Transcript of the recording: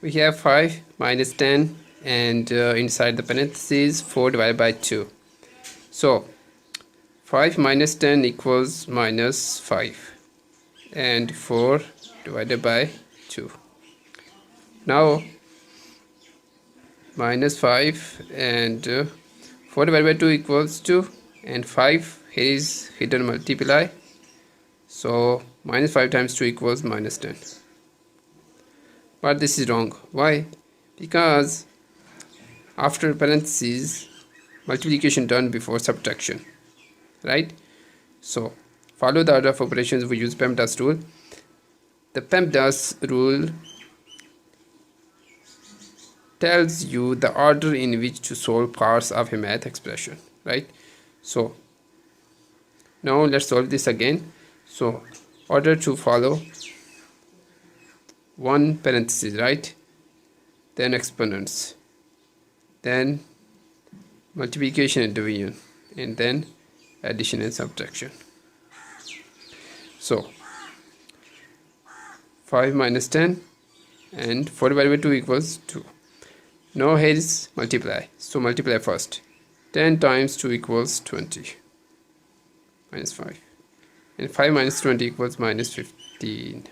we have 5 minus 10 and inside the parentheses 4 divided by 2. So 5 minus 10 equals minus 5 and 4 divided by 2. Now minus 5 and 4 divided by 2 equals 2 and 5 here is hidden multiply. So minus 5 times 2 equals minus 10. But this is wrong. Why? Because after parentheses multiplication done before subtraction, right? So follow the order of operations. We use PEMDAS rule. The PEMDAS rule tells you the order in which to solve parts of a math expression, right? So now let's solve this again. So order to follow: 1 parenthesis, right, then exponents, then multiplication and division, and then addition and subtraction. So 5 minus 10 and 4 divided by 2 equals 2. Now here is multiply, so multiply first. 10 times 2 equals 20 minus 5, and 5 minus 20 equals minus 15.